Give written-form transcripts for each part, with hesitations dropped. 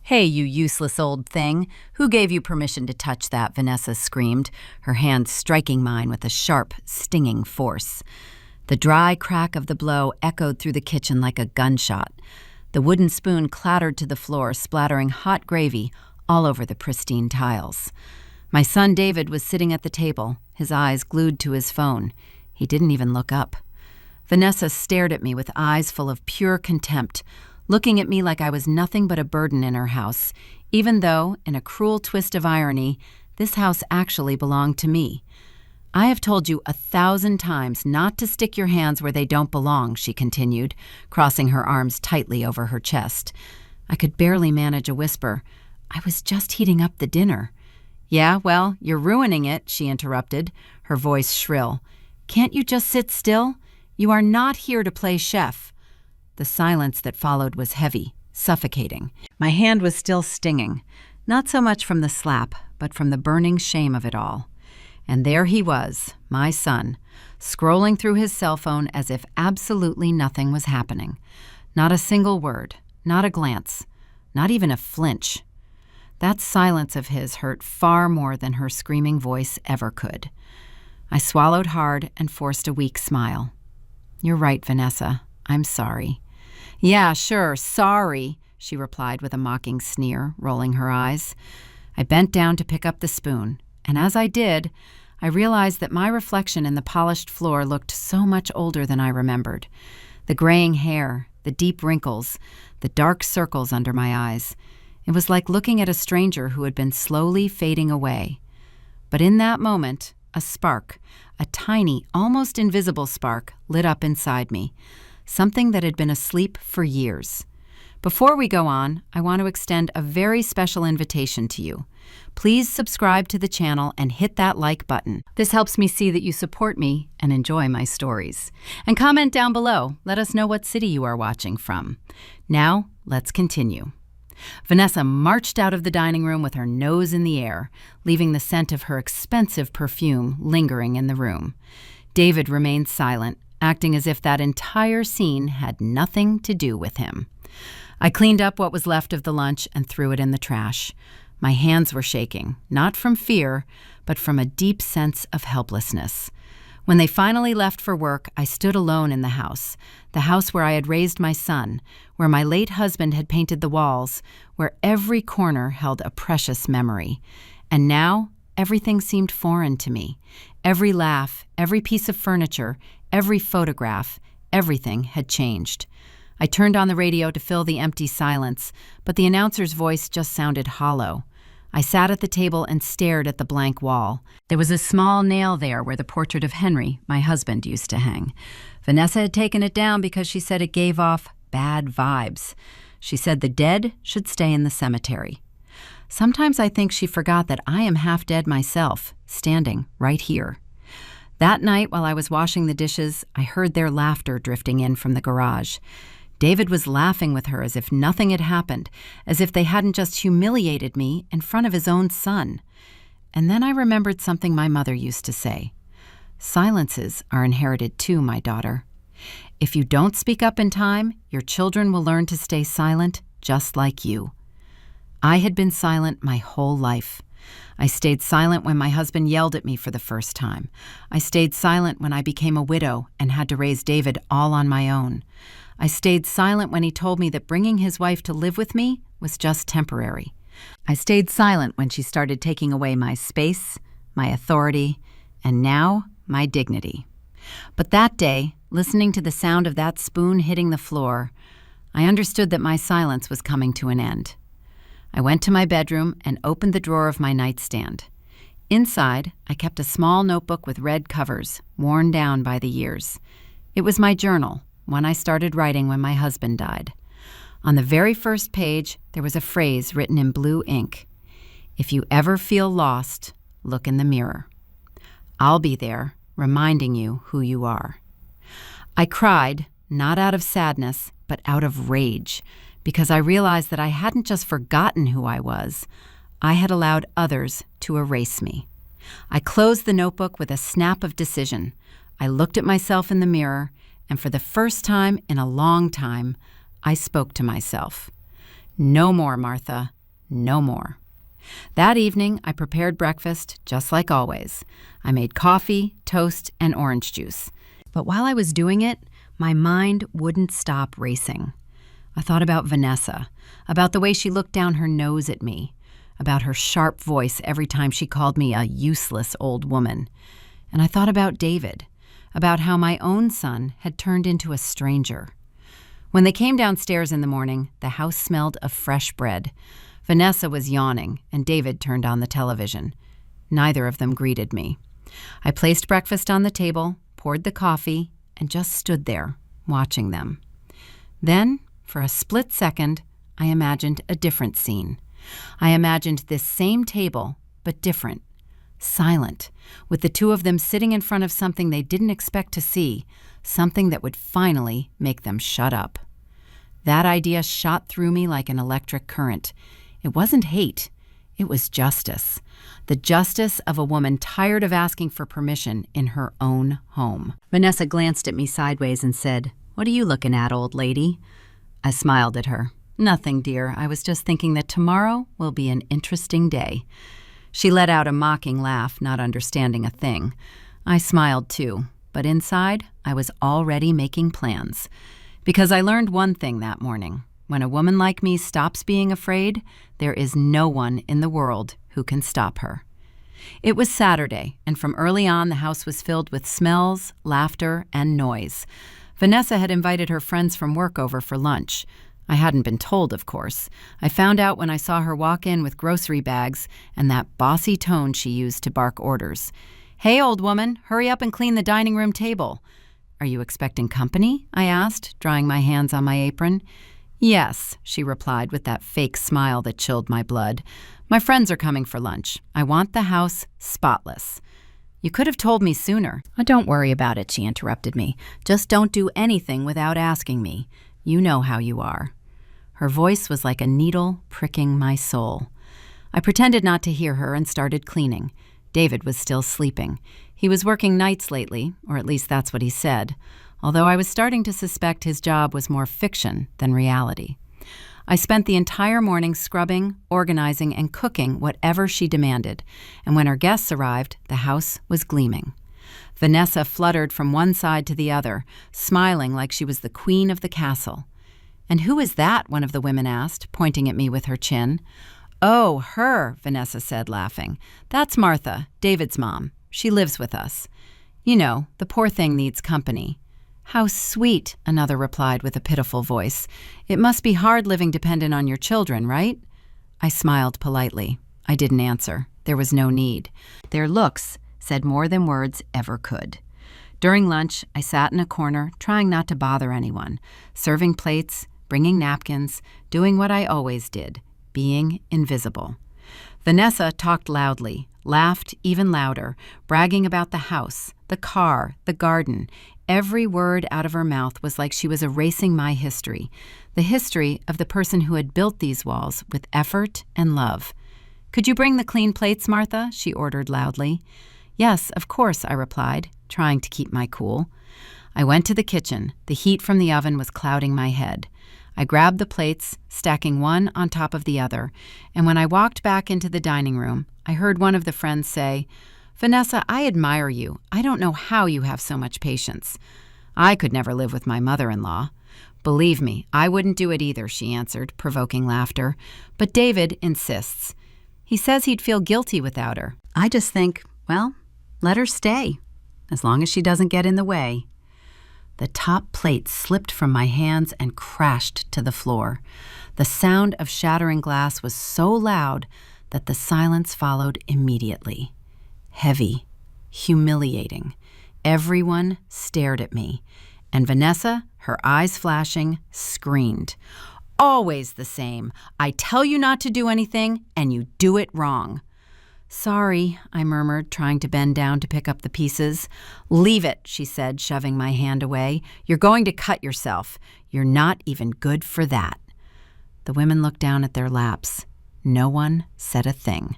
"Hey, you useless old thing! Who gave you permission to touch that?" Vanessa screamed, her hand striking mine with a sharp, stinging force. The dry crack of the blow echoed through the kitchen like a gunshot. The wooden spoon clattered to the floor, splattering hot gravy all over the pristine tiles. My son David was sitting at the table, his eyes glued to his phone. He didn't even look up. Vanessa stared at me with eyes full of pure contempt, looking at me like I was nothing but a burden in her house, even though, in a cruel twist of irony, this house actually belonged to me. "I have told you 1,000 times not to stick your hands where they don't belong," she continued, crossing her arms tightly over her chest. I could barely manage a whisper. "I was just heating up the dinner." "Yeah, well, you're ruining it," she interrupted, her voice shrill. "Can't you just sit still? You are not here to play chef." The silence that followed was heavy, suffocating. My hand was still stinging, not so much from the slap, but from the burning shame of it all. And there he was, my son, scrolling through his cell phone as if absolutely nothing was happening. Not a single word, not a glance, not even a flinch. That silence of his hurt far more than her screaming voice ever could. I swallowed hard and forced a weak smile. "You're right, Vanessa. I'm sorry." "Yeah, sure, sorry," she replied with a mocking sneer, rolling her eyes. I bent down to pick up the spoon, and as I did, I realized that my reflection in the polished floor looked so much older than I remembered. The graying hair, the deep wrinkles, the dark circles under my eyes. It was like looking at a stranger who had been slowly fading away. But in that moment, a spark, a tiny, almost invisible spark, lit up inside me, something that had been asleep for years. Before we go on, I want to extend a very special invitation to you. Please subscribe to the channel and hit that like button. This helps me see that you support me and enjoy my stories. And comment down below. Let us know what city you are watching from. Now, let's continue. Vanessa marched out of the dining room with her nose in the air, leaving the scent of her expensive perfume lingering in the room. David remained silent, acting as if that entire scene had nothing to do with him. I cleaned up what was left of the lunch and threw it in the trash. My hands were shaking, not from fear, but from a deep sense of helplessness. When they finally left for work, I stood alone in the house where I had raised my son, where my late husband had painted the walls, where every corner held a precious memory. And now, everything seemed foreign to me. Every laugh, every piece of furniture, every photograph, everything had changed. I turned on the radio to fill the empty silence, but the announcer's voice just sounded hollow. I sat at the table and stared at the blank wall. There was a small nail there where the portrait of Henry, my husband, used to hang. Vanessa had taken it down because she said it gave off bad vibes. She said the dead should stay in the cemetery. Sometimes I think she forgot that I am half dead myself, standing right here. That night, while I was washing the dishes, I heard their laughter drifting in from the garage. David was laughing with her as if nothing had happened, as if they hadn't just humiliated me in front of his own son. And then I remembered something my mother used to say. "Silences are inherited too, my daughter. If you don't speak up in time, your children will learn to stay silent just like you." I had been silent my whole life. I stayed silent when my husband yelled at me for the first time. I stayed silent when I became a widow and had to raise David all on my own. I stayed silent when he told me that bringing his wife to live with me was just temporary. I stayed silent when she started taking away my space, my authority, and now my dignity. But that day, listening to the sound of that spoon hitting the floor, I understood that my silence was coming to an end. I went to my bedroom and opened the drawer of my nightstand. Inside, I kept a small notebook with red covers, worn down by the years. It was my journal, one I started writing when my husband died. On the very first page, there was a phrase written in blue ink. "If you ever feel lost, look in the mirror. I'll be there, reminding you who you are." I cried, not out of sadness, but out of rage, because I realized that I hadn't just forgotten who I was, I had allowed others to erase me. I closed the notebook with a snap of decision. I looked at myself in the mirror, and for the first time in a long time, I spoke to myself. "No more, Martha. no more. That evening, I prepared breakfast just like always. I made coffee, toast, and orange juice. But while I was doing it, my mind wouldn't stop racing. I thought about Vanessa, about the way she looked down her nose at me, about her sharp voice every time she called me a useless old woman. And I thought about David, about how my own son had turned into a stranger. When they came downstairs in the morning, the house smelled of fresh bread. Vanessa was yawning, and David turned on the television. Neither of them greeted me. I placed breakfast on the table, poured the coffee, and just stood there, watching them. Then, for a split second, I imagined a different scene. I imagined this same table, but different. Silent, with the two of them sitting in front of something they didn't expect to see, something that would finally make them shut up. That idea shot through me like an electric current. It wasn't hate. It was justice. The justice of a woman tired of asking for permission in her own home. Vanessa glanced at me sideways and said, "What are you looking at, old lady?" I smiled at her. "Nothing, dear. I was just thinking that tomorrow will be an interesting day." She let out a mocking laugh, not understanding a thing. I smiled too, but inside, I was already making plans. Because I learned one thing that morning. When a woman like me stops being afraid, there is no one in the world who can stop her. It was Saturday, and from early on, the house was filled with smells, laughter, and noise. Vanessa had invited her friends from work over for lunch. I hadn't been told, of course. I found out when I saw her walk in with grocery bags and that bossy tone she used to bark orders. "Hey, old woman, hurry up and clean the dining room table." "Are you expecting company?" I asked, drying my hands on my apron. "Yes," she replied with that fake smile that chilled my blood. "My friends are coming for lunch. I want the house spotless." "You could have told me sooner." "Oh, don't worry about it," she interrupted me. "Just don't do anything without asking me. You know how you are." Her voice was like a needle pricking my soul. I pretended not to hear her and started cleaning. David was still sleeping. He was working nights lately, or at least that's what he said, although I was starting to suspect his job was more fiction than reality. I spent the entire morning scrubbing, organizing, and cooking whatever she demanded, and when her guests arrived, the house was gleaming. Vanessa fluttered from one side to the other, smiling like she was the queen of the castle. "And who is that?" one of the women asked, pointing at me with her chin. "Oh, her," Vanessa said, laughing. "That's Martha, David's mom. She lives with us. You know, the poor thing needs company." "How sweet," another replied with a pitiful voice. "It must be hard living dependent on your children, right?" I smiled politely. I didn't answer. There was no need. Their looks said more than words ever could. During lunch, I sat in a corner, trying not to bother anyone, serving plates, bringing napkins, doing what I always did, being invisible. Vanessa talked loudly, laughed even louder, bragging about the house, the car, the garden. Every word out of her mouth was like she was erasing my history, the history of the person who had built these walls with effort and love. "Could you bring the clean plates, Martha?" she ordered loudly. "Yes, of course," I replied, trying to keep my cool. I went to the kitchen. The heat from the oven was clouding my head. I grabbed the plates, stacking one on top of the other, and when I walked back into the dining room, I heard one of the friends say, "Vanessa, I admire you. I don't know how you have so much patience." I could never live with my mother-in-law. "Believe me, I wouldn't do it either," she answered, provoking laughter. "But David insists. He says he'd feel guilty without her. I just think, well, let her stay, as long as she doesn't get in the way." The top plate slipped from my hands and crashed to the floor. The sound of shattering glass was so loud that the silence followed immediately. Heavy, humiliating. Everyone stared at me, and Vanessa, her eyes flashing, screamed, "Always the same. I tell you not to do anything, and you do it wrong." "Sorry," I murmured, trying to bend down to pick up the pieces. "Leave it," she said, shoving my hand away. "You're going to cut yourself. You're not even good for that." The women looked down at their laps. No one said a thing.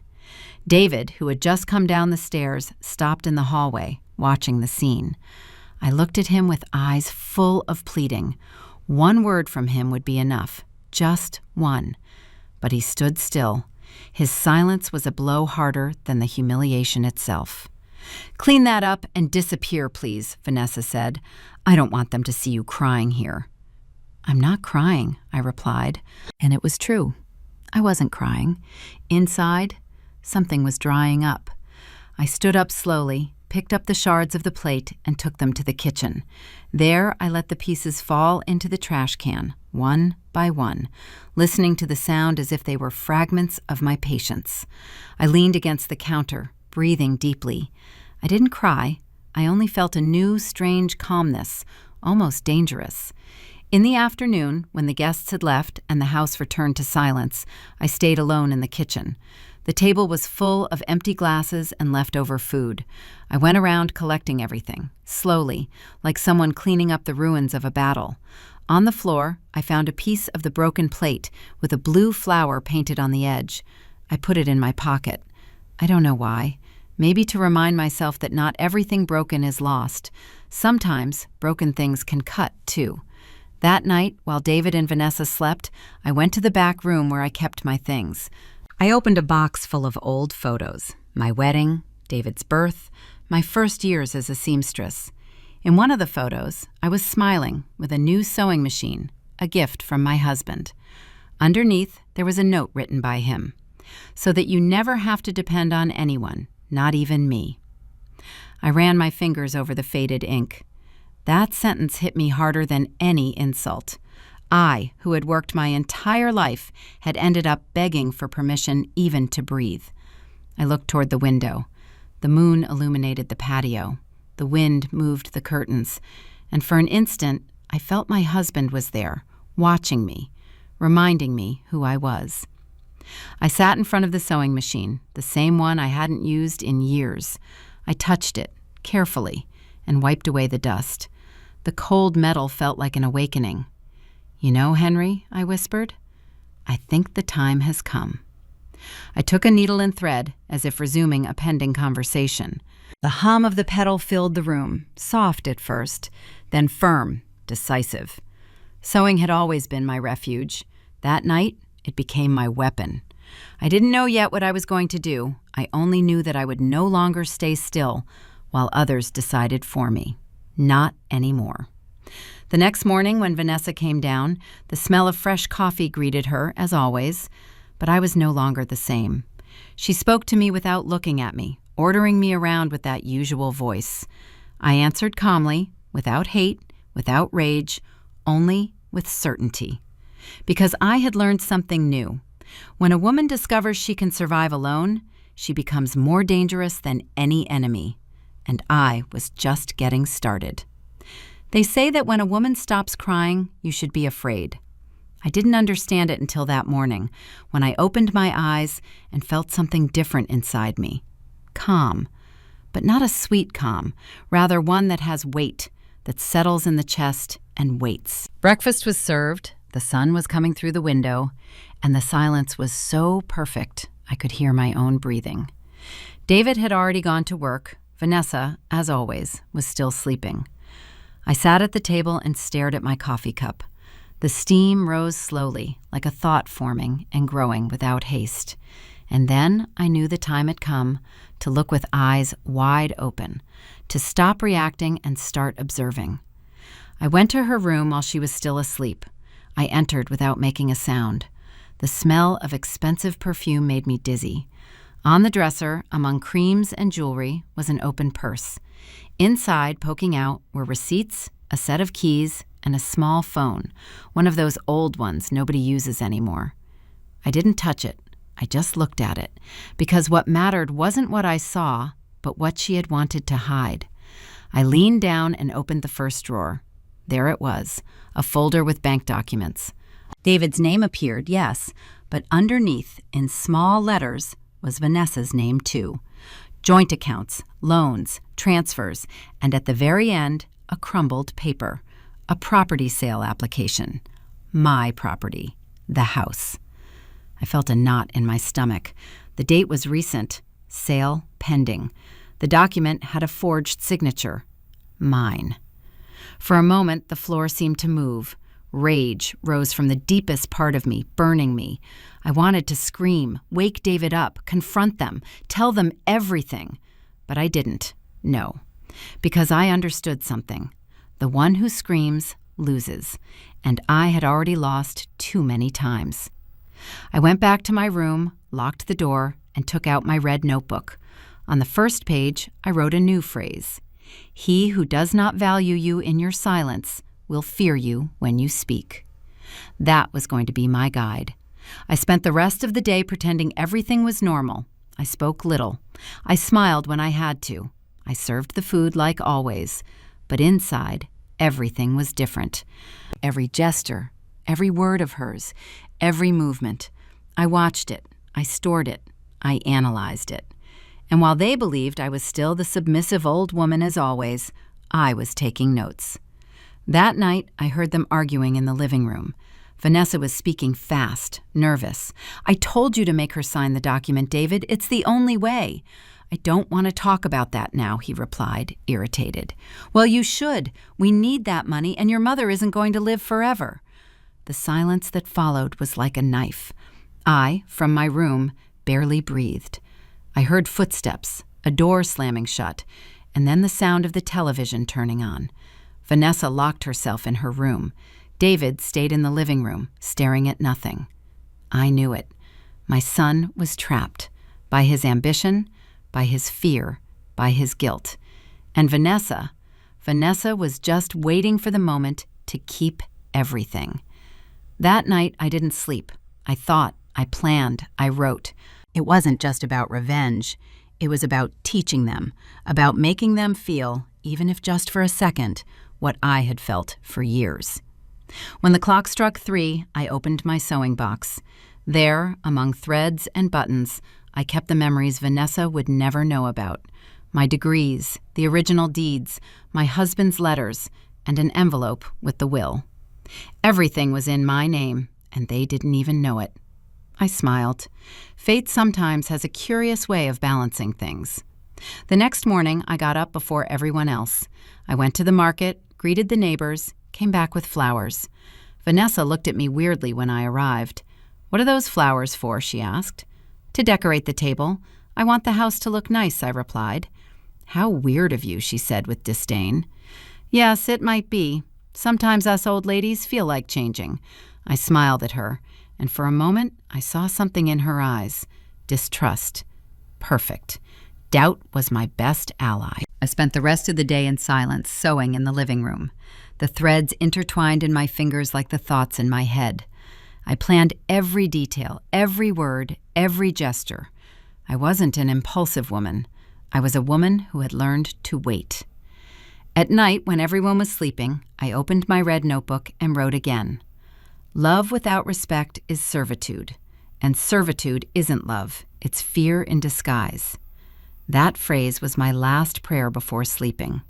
David, who had just come down the stairs, stopped in the hallway, watching the scene. I looked at him with eyes full of pleading. One word from him would be enough, just one. but he stood still. His silence was a blow harder than the humiliation itself. "Clean that up and disappear, please," Vanessa said. "I don't want them to see you crying here." "I'm not crying," I replied, and it was true. I wasn't crying. Inside, something was drying up. I stood up slowly, picked up the shards of the plate, and took them to the kitchen. There, I let the pieces fall into the trash can, one by one, listening to the sound as if they were fragments of my patience. I leaned against the counter, breathing deeply. I didn't cry. I only felt a new, strange calmness, almost dangerous. In the afternoon, when the guests had left and the house returned to silence, I stayed alone in the kitchen. The table was full of empty glasses and leftover food. I went around collecting everything, slowly, like someone cleaning up the ruins of a battle. On the floor, I found a piece of the broken plate with a blue flower painted on the edge. I put it in my pocket. I don't know why. Maybe to remind myself that not everything broken is lost. Sometimes broken things can cut, too. That night, while David and Vanessa slept, I went to the back room where I kept my things. I opened a box full of old photos, my wedding, David's birth, my first years as a seamstress. In one of the photos, I was smiling with a new sewing machine, a gift from my husband. Underneath, there was a note written by him, "So that you never have to depend on anyone, not even me." I ran my fingers over the faded ink. That sentence hit me harder than any insult. I, who had worked my entire life, had ended up begging for permission even to breathe. I looked toward the window. The moon illuminated the patio. The wind moved the curtains. And for an instant, I felt my husband was there, watching me, reminding me who I was. I sat in front of the sewing machine, the same one I hadn't used in years. I touched it, carefully, and wiped away the dust. The cold metal felt like an awakening. "You know, Henry," I whispered, "I think the time has come." I took a needle and thread, as if resuming a pending conversation. The hum of the pedal filled the room, soft at first, then firm, decisive. Sewing had always been my refuge. That night, it became my weapon. I didn't know yet what I was going to do. I only knew that I would no longer stay still while others decided for me. Not anymore. The next morning, when Vanessa came down, the smell of fresh coffee greeted her, as always, but I was no longer the same. She spoke to me without looking at me, ordering me around with that usual voice. I answered calmly, without hate, without rage, only with certainty. Because I had learned something new. When a woman discovers she can survive alone, she becomes more dangerous than any enemy. And I was just getting started. They say that when a woman stops crying, you should be afraid. I didn't understand it until that morning, when I opened my eyes and felt something different inside me. Calm, but not a sweet calm, rather one that has weight, that settles in the chest and waits. Breakfast was served, the sun was coming through the window, and the silence was so perfect I could hear my own breathing. David had already gone to work. Vanessa, as always, was still sleeping. I sat at the table and stared at my coffee cup. The steam rose slowly, like a thought forming and growing without haste. And then I knew the time had come to look with eyes wide open, to stop reacting and start observing. I went to her room while she was still asleep. I entered without making a sound. The smell of expensive perfume made me dizzy. On the dresser, among creams and jewelry, was an open purse. Inside, poking out, were receipts, a set of keys, and a small phone, one of those old ones nobody uses anymore. I didn't touch it. I just looked at it, because what mattered wasn't what I saw, but what she had wanted to hide. I leaned down and opened the first drawer. There it was, a folder with bank documents. David's name appeared, yes, but underneath, in small letters, was Vanessa's name too. Joint accounts, loans, transfers, and at the very end, a crumbled paper, a property sale application. My property, the house. I felt a knot in my stomach. The date was recent, sale pending. The document had a forged signature. Mine. For a moment, the floor seemed to move. Rage rose from the deepest part of me, burning me. I wanted to scream, wake David up, confront them, tell them everything. But I didn't. No. Because I understood something. The one who screams loses, and I had already lost too many times. I went back to my room, locked the door, and took out my red notebook. On the first page, I wrote a new phrase. He who does not value you in your silence will fear you when you speak. That was going to be my guide. I spent the rest of the day pretending everything was normal. I spoke little. I smiled when I had to. I served the food like always. But inside, everything was different. Every gesture, every word of hers, every movement. I watched it. I stored it. I analyzed it. And while they believed I was still the submissive old woman as always, I was taking notes. That night, I heard them arguing in the living room. Vanessa was speaking fast, nervous. I told you to make her sign the document, David. It's the only way. I don't want to talk about that now, he replied, irritated. Well, you should. We need that money, and your mother isn't going to live forever. The silence that followed was like a knife. I, from my room, barely breathed. I heard footsteps, a door slamming shut, and then the sound of the television turning on. Vanessa locked herself in her room. David stayed in the living room, staring at nothing. I knew it. My son was trapped by his ambition, by his fear, by his guilt. And Vanessa was just waiting for the moment to keep everything. That night, I didn't sleep. I thought, I planned, I wrote. It wasn't just about revenge. It was about teaching them, about making them feel, even if just for a second, what I had felt for years. When the clock struck 3, I opened my sewing box. There, among threads and buttons, I kept the memories Vanessa would never know about. My degrees, the original deeds, my husband's letters, and an envelope with the will. Everything was in my name, and they didn't even know it. I smiled. Fate sometimes has a curious way of balancing things. The next morning, I got up before everyone else. I went to the market, greeted the neighbors, came back with flowers. Vanessa looked at me weirdly when I arrived. "What are those flowers for?" she asked. "To decorate the table. I want the house to look nice," I replied. "How weird of you," she said with disdain. "Yes, it might be. Sometimes us old ladies feel like changing." I smiled at her, and for a moment I saw something in her eyes. Distrust. Perfect. Doubt was my best ally. I spent the rest of the day in silence, sewing in the living room. The threads intertwined in my fingers like the thoughts in my head. I planned every detail, every word, every gesture. I wasn't an impulsive woman. I was a woman who had learned to wait. At night, when everyone was sleeping, I opened my red notebook and wrote again. Love without respect is servitude, and servitude isn't love. It's fear in disguise. That phrase was my last prayer before sleeping.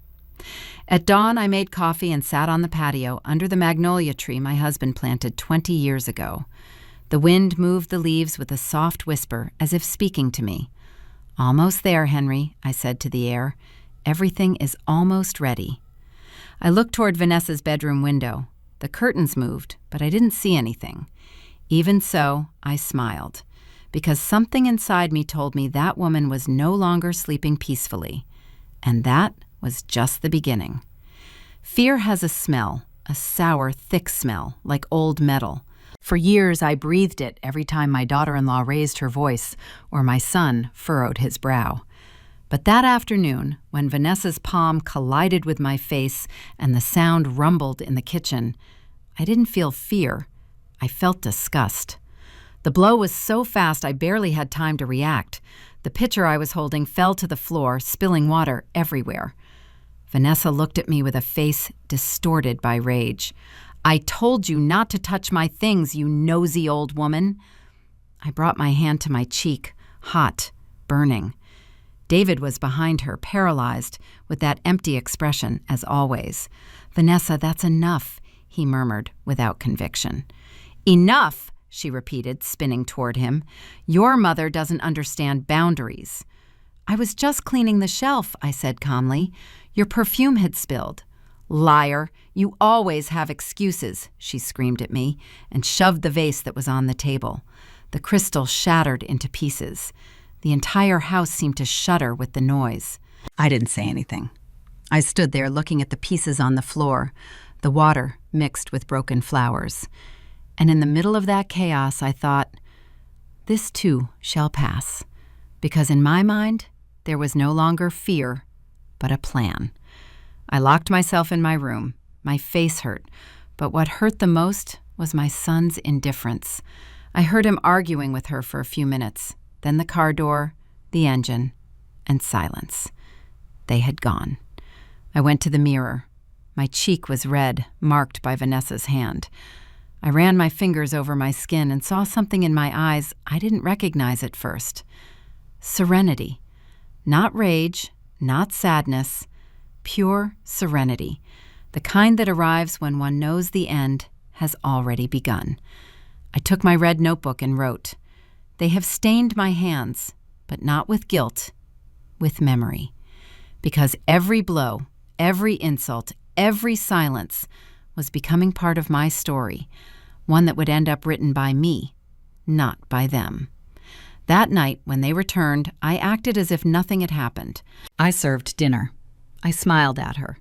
At dawn, I made coffee and sat on the patio under the magnolia tree my husband planted 20 years ago. The wind moved the leaves with a soft whisper, as if speaking to me. "Almost there, Henry," I said to the air. "Everything is almost ready." I looked toward Vanessa's bedroom window. The curtains moved, but I didn't see anything. Even so, I smiled, because something inside me told me that woman was no longer sleeping peacefully. And that was just the beginning. Fear has a smell, a sour, thick smell, like old metal. For years, I breathed it every time my daughter-in-law raised her voice or my son furrowed his brow. But that afternoon, when Vanessa's palm collided with my face and the sound rumbled in the kitchen, I didn't feel fear. I felt disgust. The blow was so fast I barely had time to react. The pitcher I was holding fell to the floor, spilling water everywhere. Vanessa looked at me with a face distorted by rage. "I told you not to touch my things, you nosy old woman." I brought my hand to my cheek, hot, burning. David was behind her, paralyzed, with that empty expression, as always. "Vanessa, that's enough," he murmured without conviction. "Enough," she repeated, spinning toward him. "Your mother doesn't understand boundaries." "I was just cleaning the shelf," I said calmly. "Your perfume had spilled." "Liar! You always have excuses," she screamed at me and shoved the vase that was on the table. The crystal shattered into pieces. The entire house seemed to shudder with the noise. I didn't say anything. I stood there looking at the pieces on the floor, the water mixed with broken flowers. And in the middle of that chaos, I thought, this too shall pass. Because in my mind, there was no longer fear, but a plan. I locked myself in my room. My face hurt, but what hurt the most was my son's indifference. I heard him arguing with her for a few minutes, then the car door, the engine, and silence. They had gone. I went to the mirror. My cheek was red, marked by Vanessa's hand. I ran my fingers over my skin and saw something in my eyes I didn't recognize at first. Serenity. Not rage, not sadness, pure serenity. The kind that arrives when one knows the end has already begun. I took my red notebook and wrote, "They have stained my hands, but not with guilt, with memory." Because every blow, every insult, every silence was becoming part of my story, one that would end up written by me, not by them. That night, when they returned, I acted as if nothing had happened. I served dinner. I smiled at her.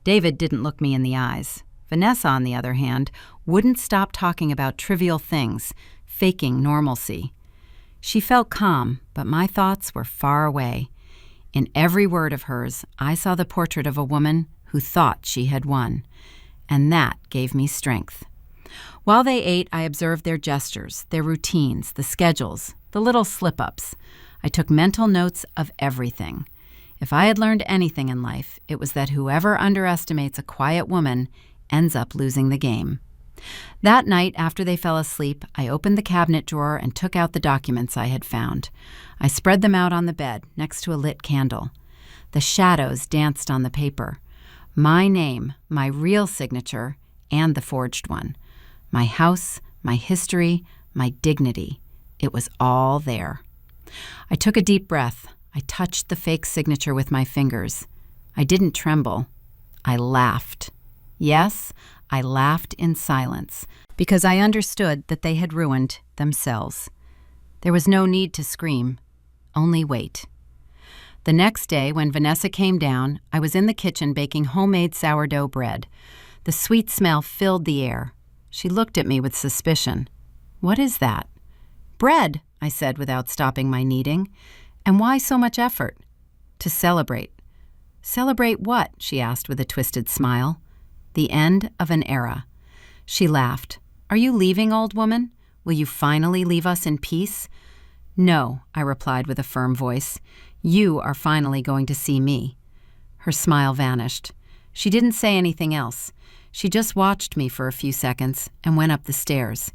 David didn't look me in the eyes. Vanessa, on the other hand, wouldn't stop talking about trivial things, faking normalcy. She felt calm, but my thoughts were far away. In every word of hers, I saw the portrait of a woman who thought she had won, and that gave me strength. While they ate, I observed their gestures, their routines, the schedules, the little slip-ups. I took mental notes of everything. If I had learned anything in life, it was that whoever underestimates a quiet woman ends up losing the game. That night, after they fell asleep, I opened the cabinet drawer and took out the documents I had found. I spread them out on the bed, next to a lit candle. The shadows danced on the paper. My name, my real signature, and the forged one. My house, my history, my dignity. It was all there. I took a deep breath. I touched the fake signature with my fingers. I didn't tremble. I laughed. Yes, I laughed in silence, because I understood that they had ruined themselves. There was no need to scream, only wait. The next day, when Vanessa came down, I was in the kitchen baking homemade sourdough bread. The sweet smell filled the air. She looked at me with suspicion. "What is that?" "Bread," I said without stopping my kneading. "And why so much effort?" "To celebrate." "Celebrate what?" she asked with a twisted smile. "The end of an era." She laughed. "Are you leaving, old woman? Will you finally leave us in peace?" "No," I replied with a firm voice. "You are finally going to see me." Her smile vanished. She didn't say anything else. She just watched me for a few seconds and went up the stairs.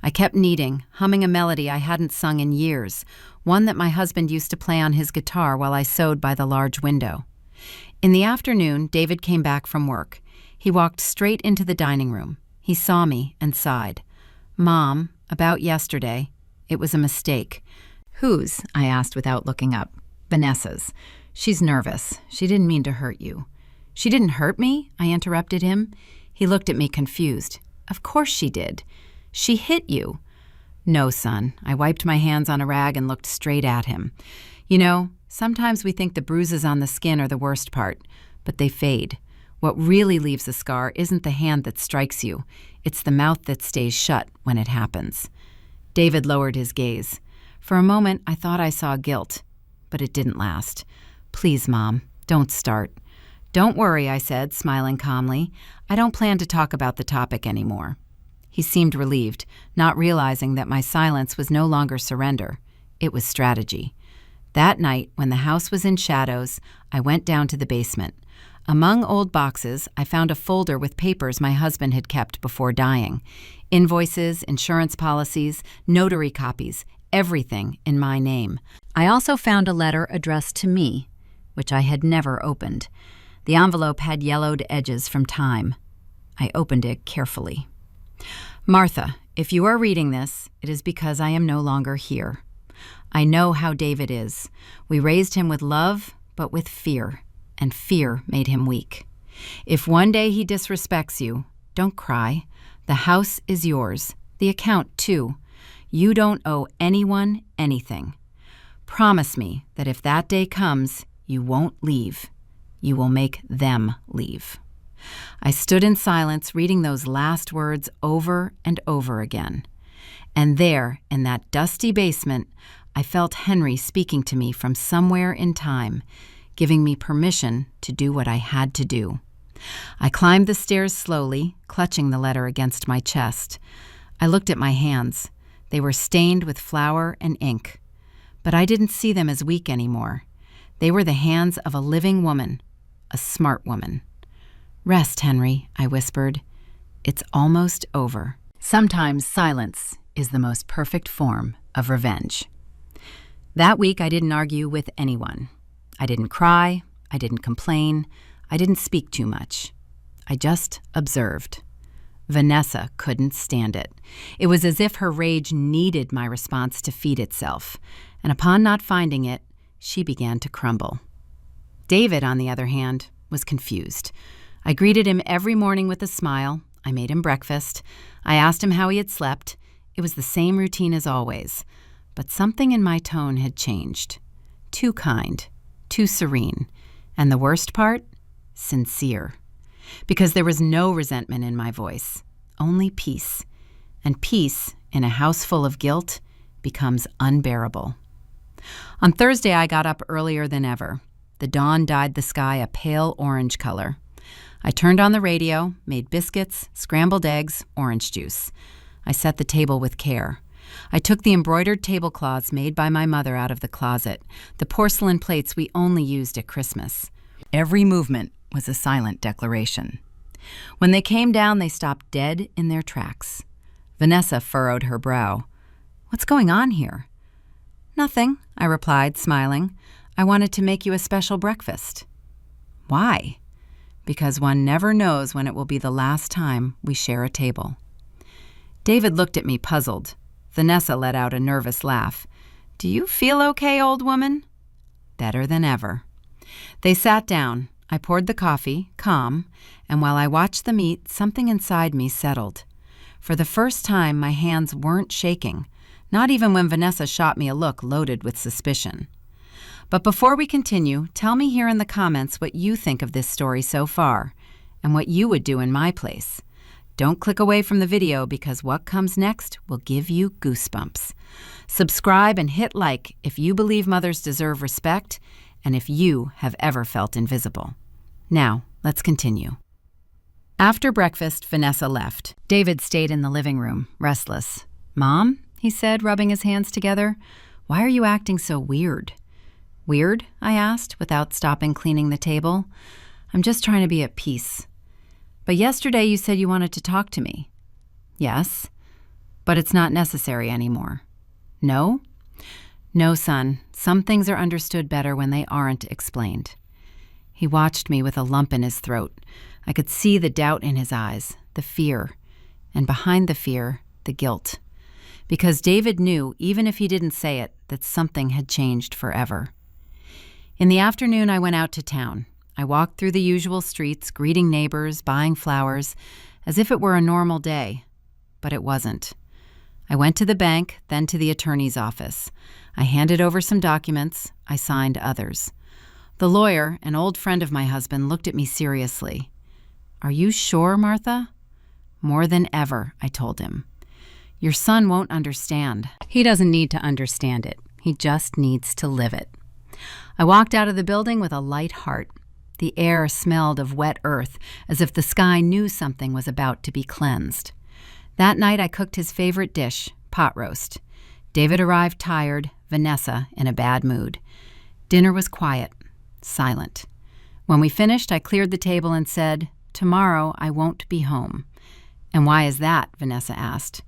I kept kneading, humming a melody I hadn't sung in years, one that my husband used to play on his guitar while I sewed by the large window. In the afternoon, David came back from work. He walked straight into the dining room. He saw me and sighed. "Mom, about yesterday, it was a mistake." "Whose?" I asked without looking up. "Vanessa's. She's nervous. She didn't mean to hurt you." "She didn't hurt me?" I interrupted him. He looked at me confused. "Of course she did. She hit you." "No, son." I wiped my hands on a rag and looked straight at him. "You know, sometimes we think the bruises on the skin are the worst part, but they fade. What really leaves a scar isn't the hand that strikes you. It's the mouth that stays shut when it happens." David lowered his gaze. For a moment, I thought I saw guilt, but it didn't last. "Please, Mom, don't start." "Don't worry," I said, smiling calmly. "I don't plan to talk about the topic anymore." He seemed relieved, not realizing that my silence was no longer surrender. It was strategy. That night, when the house was in shadows, I went down to the basement. Among old boxes, I found a folder with papers my husband had kept before dying. Invoices, insurance policies, notary copies, everything in my name. I also found a letter addressed to me, which I had never opened. The envelope had yellowed edges from time. I opened it carefully. "Martha, if you are reading this, it is because I am no longer here. I know how David is. We raised him with love, but with fear, and fear made him weak. If one day he disrespects you, don't cry. The house is yours. The account, too. You don't owe anyone anything. Promise me that if that day comes, you won't leave. You will make them leave." I stood in silence, reading those last words over and over again. And there, in that dusty basement, I felt Henry speaking to me from somewhere in time, giving me permission to do what I had to do. I climbed the stairs slowly, clutching the letter against my chest. I looked at my hands. They were stained with flour and ink. But I didn't see them as weak anymore. They were the hands of a living woman, a smart woman. "Rest, Henry," I whispered. "It's almost over." Sometimes silence is the most perfect form of revenge. That week, I didn't argue with anyone. I didn't cry. I didn't complain. I didn't speak too much. I just observed. Vanessa couldn't stand it. It was as if her rage needed my response to feed itself, and upon not finding it, she began to crumble. David, on the other hand, was confused. I greeted him every morning with a smile. I made him breakfast. I asked him how he had slept. It was the same routine as always, but something in my tone had changed. Too kind, too serene, and the worst part? Sincere. Because there was no resentment in my voice, only peace. And peace, in a house full of guilt, becomes unbearable. On Thursday, I got up earlier than ever. The dawn dyed the sky a pale orange color. I turned on the radio, made biscuits, scrambled eggs, orange juice. I set the table with care. I took the embroidered tablecloths made by my mother out of the closet, the porcelain plates we only used at Christmas. Every movement was a silent declaration. When they came down, they stopped dead in their tracks. Vanessa furrowed her brow. "What's going on here?" "Nothing," I replied, smiling. "I wanted to make you a special breakfast." "Why?" "Because one never knows when it will be the last time we share a table." David looked at me puzzled. Vanessa let out a nervous laugh. "Do you feel okay, old woman?" "Better than ever." They sat down. I poured the coffee, calm, and while I watched the meat, something inside me settled. For the first time, my hands weren't shaking, not even when Vanessa shot me a look loaded with suspicion. But before we continue, tell me here in the comments what you think of this story so far, and what you would do in my place. Don't click away from the video because what comes next will give you goosebumps. Subscribe and hit like if you believe mothers deserve respect and if you have ever felt invisible. Now, let's continue. After breakfast, Vanessa left. David stayed in the living room, restless. "Mom," he said, rubbing his hands together, "why are you acting so weird?" "Weird?" I asked, without stopping cleaning the table. "I'm just trying to be at peace." "But yesterday you said you wanted to talk to me." "Yes, but it's not necessary anymore." "No?" "No, son. Some things are understood better when they aren't explained." He watched me with a lump in his throat. I could see the doubt in his eyes, the fear, and behind the fear, the guilt. Because David knew, even if he didn't say it, that something had changed forever. In the afternoon, I went out to town. I walked through the usual streets, greeting neighbors, buying flowers, as if it were a normal day. But it wasn't. I went to the bank, then to the attorney's office. I handed over some documents. I signed others. The lawyer, an old friend of my husband, looked at me seriously. "Are you sure, Martha?" "More than ever," I told him. "Your son won't understand." "He doesn't need to understand it. He just needs to live it." I walked out of the building with a light heart. The air smelled of wet earth, as if the sky knew something was about to be cleansed. That night I cooked his favorite dish, pot roast. David arrived tired, Vanessa in a bad mood. Dinner was quiet, silent. When we finished, I cleared the table and said, "Tomorrow I won't be home." "And why is that?" Vanessa asked.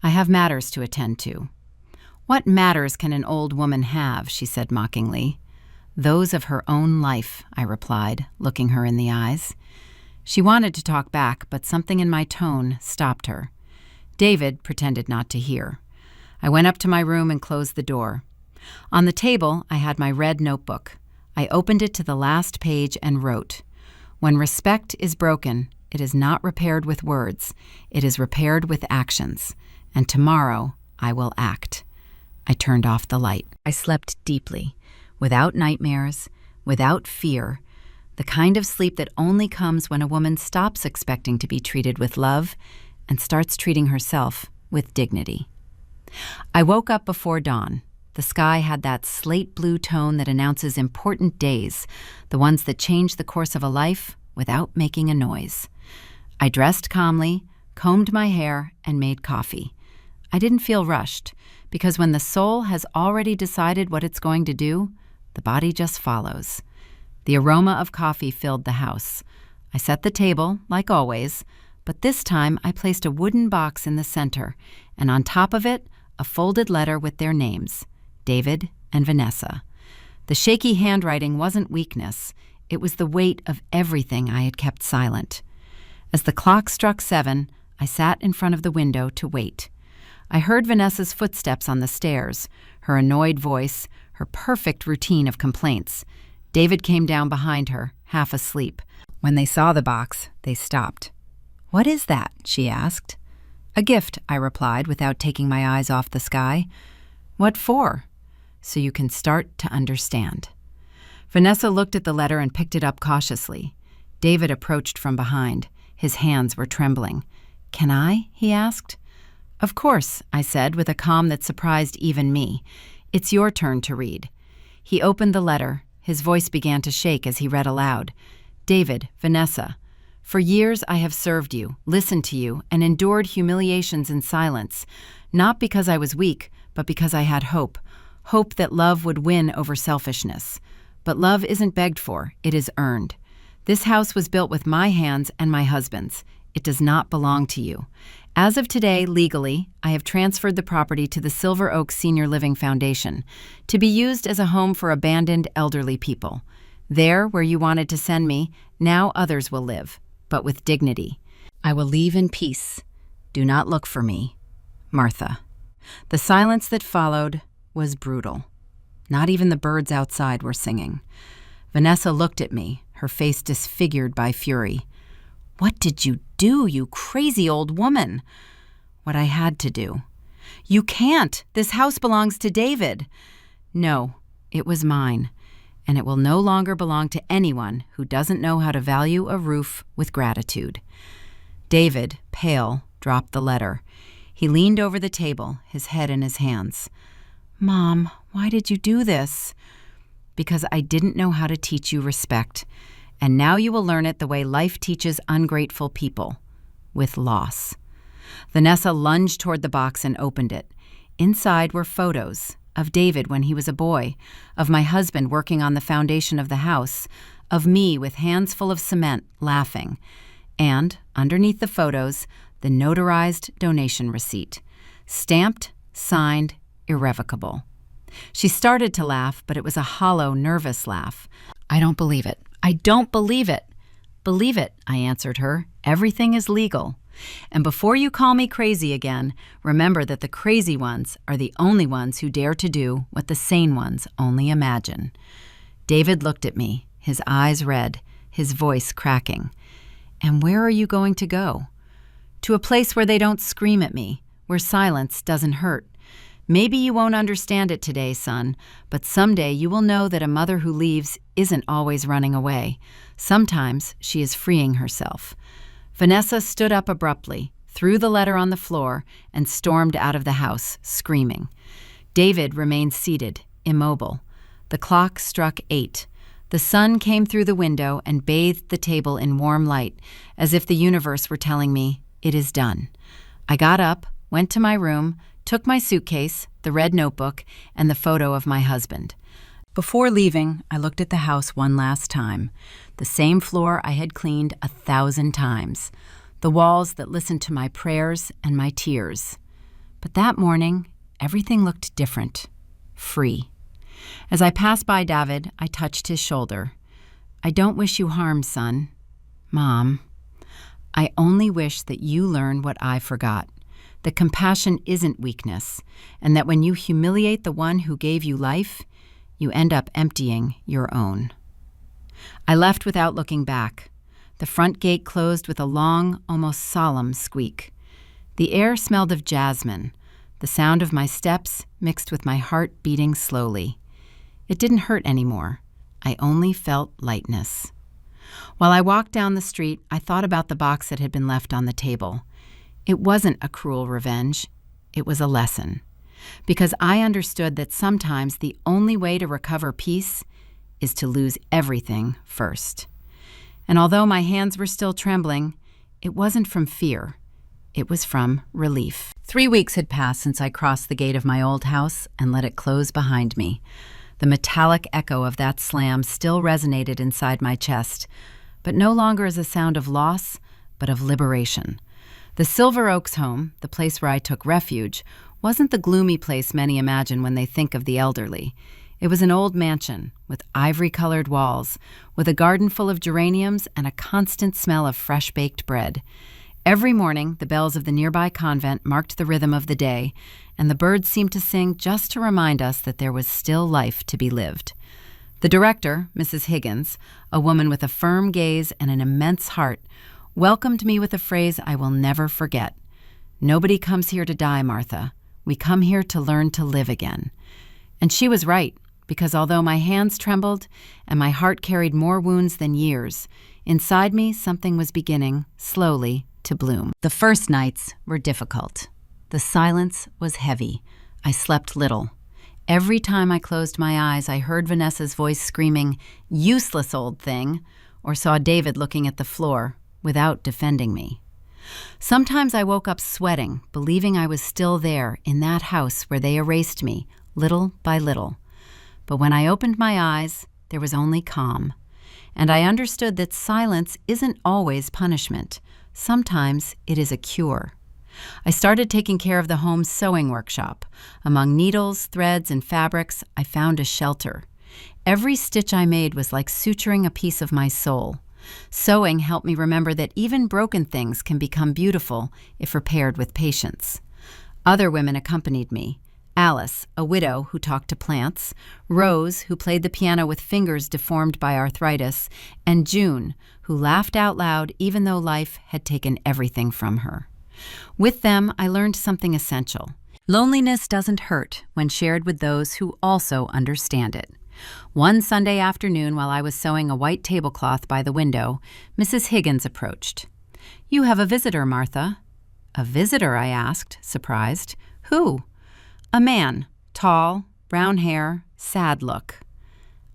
"I have matters to attend to." "What matters can an old woman have?" she said mockingly. "Those of her own life," I replied, looking her in the eyes. She wanted to talk back, but something in my tone stopped her. David pretended not to hear. I went up to my room and closed the door. On the table, I had my red notebook. I opened it to the last page and wrote, When respect is broken, it is not repaired with words, it is repaired with actions. And tomorrow, I will act. I turned off the light. I slept deeply, without nightmares, without fear, the kind of sleep that only comes when a woman stops expecting to be treated with love and starts treating herself with dignity. I woke up before dawn. The sky had that slate blue tone that announces important days, the ones that change the course of a life without making a noise. I dressed calmly, combed my hair, and made coffee. I didn't feel rushed, because when the soul has already decided what it's going to do, the body just follows. The aroma of coffee filled the house. I set the table, like always, but this time I placed a wooden box in the center, and on top of it, a folded letter with their names, David and Vanessa. The shaky handwriting wasn't weakness. It was the weight of everything I had kept silent. As the clock struck 7, I sat in front of the window to wait. I heard Vanessa's footsteps on the stairs, her annoyed voice, her perfect routine of complaints. David came down behind her, half asleep. When they saw the box, they stopped. "What is that?" she asked. "A gift," I replied without taking my eyes off the sky. "What for?" "So you can start to understand." Vanessa looked at the letter and picked it up cautiously. David approached from behind. His hands were trembling. "Can I?" he asked. "Of course," I said with a calm that surprised even me. "It's your turn to read." He opened the letter. His voice began to shake as he read aloud. "David, Vanessa, for years I have served you, listened to you, and endured humiliations in silence, not because I was weak, but because I had hope that love would win over selfishness. But love isn't begged for, it is earned. This house was built with my hands and my husband's. It does not belong to you. As of today, legally, I have transferred the property to the Silver Oak Senior Living Foundation to be used as a home for abandoned elderly people. There, where you wanted to send me, now others will live, but with dignity. I will leave in peace. Do not look for me. Martha." The silence that followed was brutal. Not even the birds outside were singing. Vanessa looked at me, her face disfigured by fury. "What did you do, you crazy old woman?" "What I had to do." "You can't! This house belongs to David." "No, it was mine, and it will no longer belong to anyone who doesn't know how to value a roof with gratitude." David, pale, dropped the letter. He leaned over the table, his head in his hands. "Mom, why did you do this?" "Because I didn't know how to teach you respect. And now you will learn it the way life teaches ungrateful people, with loss." Vanessa lunged toward the box and opened it. Inside were photos of David when he was a boy, of my husband working on the foundation of the house, of me with hands full of cement, laughing. And, underneath the photos, the notarized donation receipt. Stamped, signed, irrevocable. She started to laugh, but it was a hollow, nervous laugh. "I don't believe it. I don't believe it." "Believe it," I answered her. "Everything is legal. And before you call me crazy again, remember that the crazy ones are the only ones who dare to do what the sane ones only imagine." David looked at me, his eyes red, his voice cracking. "And where are you going to go?" "To a place where they don't scream at me, where silence doesn't hurt. Maybe you won't understand it today, son, but someday you will know that a mother who leaves isn't always running away. Sometimes she is freeing herself." Vanessa stood up abruptly, threw the letter on the floor, and stormed out of the house, screaming. David remained seated, immobile. The clock struck 8. The sun came through the window and bathed the table in warm light, as if the universe were telling me, "It is done." I got up, went to my room, took my suitcase, the red notebook, and the photo of my husband. Before leaving, I looked at the house one last time, the same floor I had cleaned 1,000 times, the walls that listened to my prayers and my tears. But that morning, everything looked different, free. As I passed by David, I touched his shoulder. "I don't wish you harm, son." "Mom, I only wish that you learn what I forgot. That compassion isn't weakness, and that when you humiliate the one who gave you life, you end up emptying your own." I left without looking back. The front gate closed with a long, almost solemn squeak. The air smelled of jasmine, the sound of my steps mixed with my heart beating slowly. It didn't hurt anymore. I only felt lightness. While I walked down the street, I thought about the box that had been left on the table. It wasn't a cruel revenge. It was a lesson. Because I understood that sometimes the only way to recover peace is to lose everything first. And although my hands were still trembling, it wasn't from fear. It was from relief. 3 weeks had passed since I crossed the gate of my old house and let it close behind me. The metallic echo of that slam still resonated inside my chest, but no longer as a sound of loss, but of liberation. The Silver Oaks home, the place where I took refuge, wasn't the gloomy place many imagine when they think of the elderly. It was an old mansion with ivory-colored walls, with a garden full of geraniums and a constant smell of fresh-baked bread. Every morning, the bells of the nearby convent marked the rhythm of the day, and the birds seemed to sing just to remind us that there was still life to be lived. The director, Mrs. Higgins, a woman with a firm gaze and an immense heart, welcomed me with a phrase I will never forget. "Nobody comes here to die, Martha. We come here to learn to live again." And she was right, because although my hands trembled and my heart carried more wounds than years, inside me something was beginning, slowly, to bloom. The first nights were difficult. The silence was heavy. I slept little. Every time I closed my eyes, I heard Vanessa's voice screaming, "Useless old thing," or saw David looking at the floor without defending me. Sometimes I woke up sweating, believing I was still there in that house where they erased me, little by little. But when I opened my eyes, there was only calm. And I understood that silence isn't always punishment. Sometimes it is a cure. I started taking care of the home's sewing workshop. Among needles, threads, and fabrics, I found a shelter. Every stitch I made was like suturing a piece of my soul. Sewing helped me remember that even broken things can become beautiful if repaired with patience. Other women accompanied me. Alice, a widow who talked to plants, Rose, who played the piano with fingers deformed by arthritis, and June, who laughed out loud even though life had taken everything from her. With them, I learned something essential. Loneliness doesn't hurt when shared with those who also understand it. One Sunday afternoon, while I was sewing a white tablecloth by the window, Mrs. Higgins approached. "You have a visitor, Martha." "A visitor?" I asked, surprised. "Who?" "A man, tall, brown hair, sad look."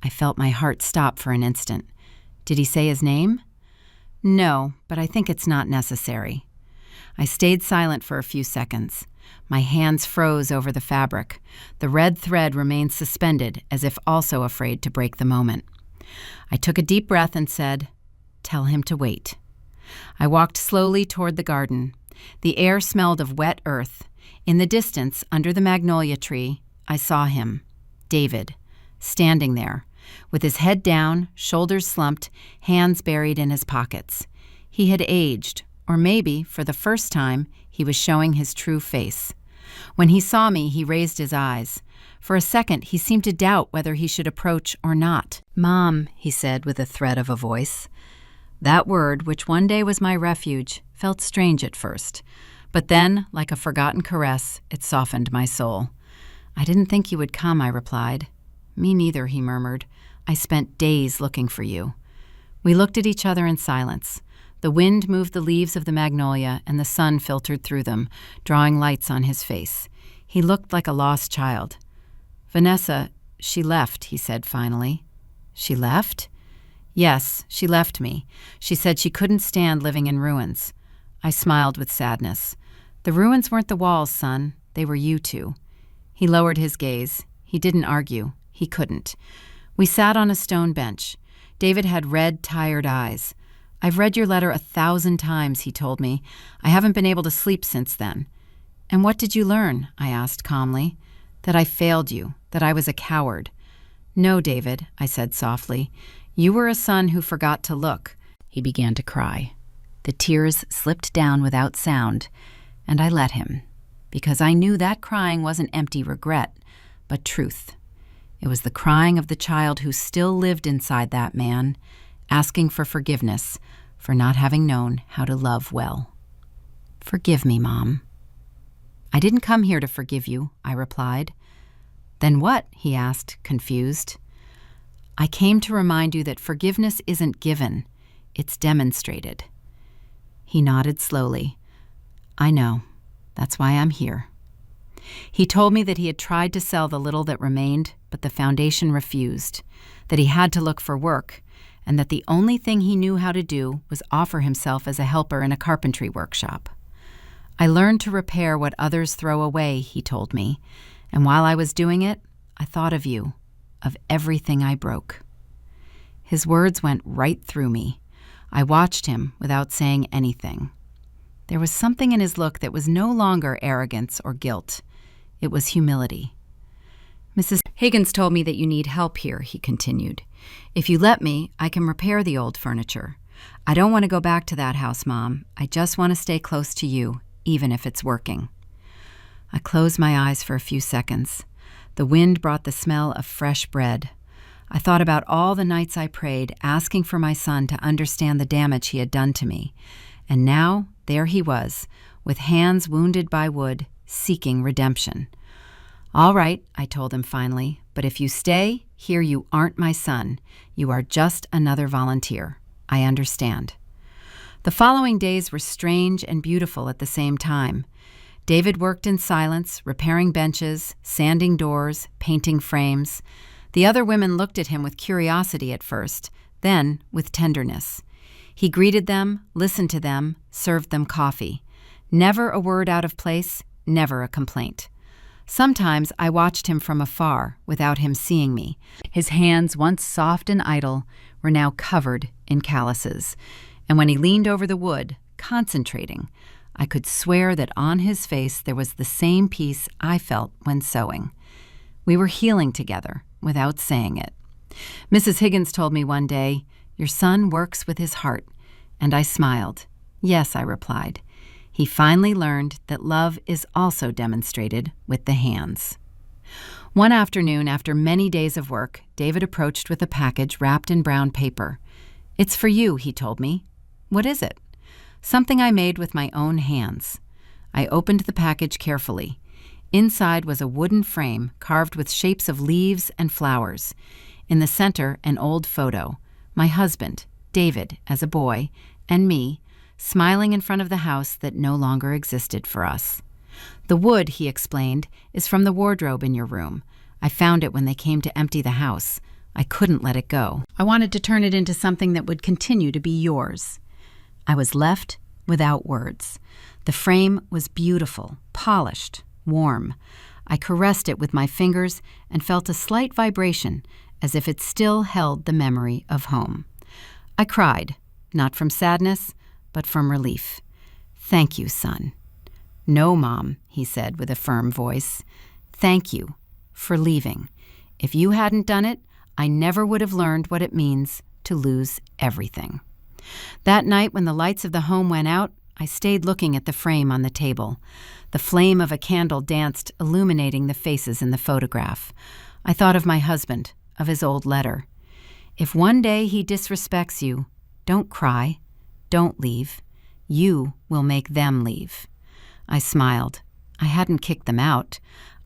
I felt my heart stop for an instant. Did he say his name? No, but I think it's not necessary. I stayed silent for a few seconds. My hands froze over the fabric. The red thread remained suspended, as if also afraid to break the moment. I took a deep breath and said, "Tell him to wait." I walked slowly toward the garden. The air smelled of wet earth. In the distance, under the magnolia tree, I saw him, David, standing there, with his head down, shoulders slumped, hands buried in his pockets. He had aged, or maybe, for the first time, he was showing his true face. When he saw me, he raised his eyes. For a second, he seemed to doubt whether he should approach or not. "Mom," he said with a thread of a voice. That word, which one day was my refuge, felt strange at first. But then, like a forgotten caress, it softened my soul. "I didn't think you would come," I replied. "Me neither," he murmured. "I spent days looking for you." We looked at each other in silence. The wind moved the leaves of the magnolia, and the sun filtered through them, drawing lights on his face. He looked like a lost child. "Vanessa, she left," he said finally. "She left?" "Yes, she left me. She said she couldn't stand living in ruins." I smiled with sadness. "The ruins weren't the walls, son. They were you two." He lowered his gaze. He didn't argue. He couldn't. We sat on a stone bench. David had red, tired eyes. "I've read your letter 1,000 times, he told me. "I haven't been able to sleep since then." "And what did you learn?" I asked calmly. "That I failed you, that I was a coward." "No, David," I said softly. "You were a son who forgot to look." He began to cry. The tears slipped down without sound, and I let him, because I knew that crying wasn't empty regret, but truth. It was the crying of the child who still lived inside that man, asking for forgiveness for not having known how to love well. Forgive me, Mom. I didn't come here to forgive you, I replied. Then what? He asked, confused. I came to remind you that forgiveness isn't given, it's demonstrated. He nodded slowly. I know. That's why I'm here. He told me that he had tried to sell the little that remained, but the foundation refused, that he had to look for work, and that the only thing he knew how to do was offer himself as a helper in a carpentry workshop. I learned to repair what others throw away, he told me, and while I was doing it, I thought of you, of everything I broke. His words went right through me. I watched him without saying anything. There was something in his look that was no longer arrogance or guilt. It was humility. Mrs. Higgins told me that you need help here, he continued. If you let me, I can repair the old furniture. I don't want to go back to that house, Mom. I just want to stay close to you, even if it's working. I closed my eyes for a few seconds. The wind brought the smell of fresh bread. I thought about all the nights I prayed, asking for my son to understand the damage he had done to me. And now, there he was, with hands wounded by wood, seeking redemption. All right, I told him finally, but if you stay, here you aren't my son. You are just another volunteer. I understand. The following days were strange and beautiful at the same time. David worked in silence, repairing benches, sanding doors, painting frames. The other women looked at him with curiosity at first, then with tenderness. He greeted them, listened to them, served them coffee. Never a word out of place, never a complaint. Sometimes I watched him from afar, without him seeing me. His hands, once soft and idle, were now covered in calluses. And when he leaned over the wood, concentrating, I could swear that on his face there was the same peace I felt when sewing. We were healing together, without saying it. Mrs. Higgins told me one day, "Your son works with his heart," and I smiled. "Yes," I replied. He finally learned that love is also demonstrated with the hands. One afternoon, after many days of work, David approached with a package wrapped in brown paper. "It's for you," he told me. "What is it?" "Something I made with my own hands." I opened the package carefully. Inside was a wooden frame carved with shapes of leaves and flowers. In the center, an old photo. My husband, David, as a boy, and me, smiling in front of the house that no longer existed for us. "The wood," he explained, "is from the wardrobe in your room. I found it when they came to empty the house. I couldn't let it go. I wanted to turn it into something that would continue to be yours." I was left without words. The frame was beautiful, polished, warm. I caressed it with my fingers and felt a slight vibration, as if it still held the memory of home. I cried, not from sadness, but from relief. "Thank you, son." "No, Mom," he said with a firm voice. "Thank you for leaving. If you hadn't done it, I never would have learned what it means to lose everything." That night, when the lights of the home went out, I stayed looking at the frame on the table. The flame of a candle danced, illuminating the faces in the photograph. I thought of my husband, of his old letter. "If one day he disrespects you, don't cry. Don't leave. You will make them leave." I smiled. I hadn't kicked them out.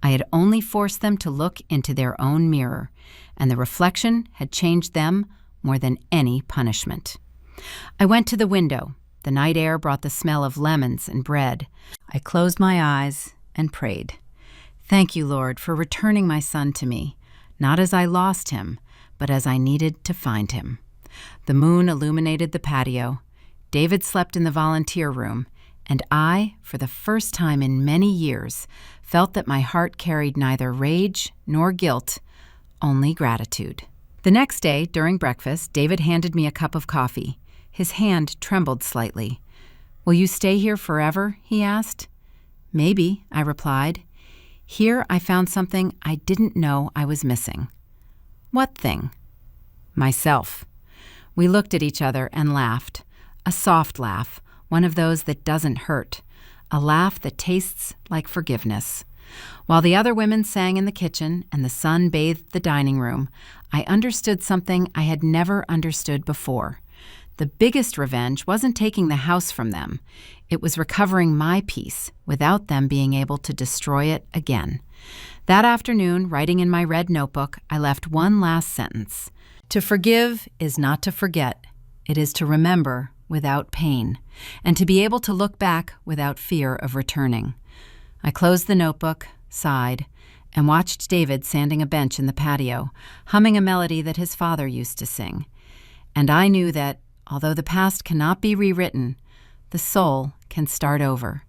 I had only forced them to look into their own mirror, and the reflection had changed them more than any punishment. I went to the window. The night air brought the smell of lemons and bread. I closed my eyes and prayed. "Thank you, Lord, for returning my son to me, not as I lost him, but as I needed to find him." The moon illuminated the patio. David slept in the volunteer room, and I, for the first time in many years, felt that my heart carried neither rage nor guilt, only gratitude. The next day, during breakfast, David handed me a cup of coffee. His hand trembled slightly. "Will you stay here forever?" he asked. "Maybe," I replied. Here I found something I didn't know I was missing. What thing? Myself. We looked at each other and laughed. A soft laugh, one of those that doesn't hurt. A laugh that tastes like forgiveness. While the other women sang in the kitchen and the sun bathed the dining room, I understood something I had never understood before. The biggest revenge wasn't taking the house from them. It was recovering my peace without them being able to destroy it again. That afternoon, writing in my red notebook, I left one last sentence. To forgive is not to forget. It is to remember without pain, and to be able to look back without fear of returning. I closed the notebook, sighed, and watched David sanding a bench in the patio, humming a melody that his father used to sing. And I knew that, although the past cannot be rewritten, the soul can start over.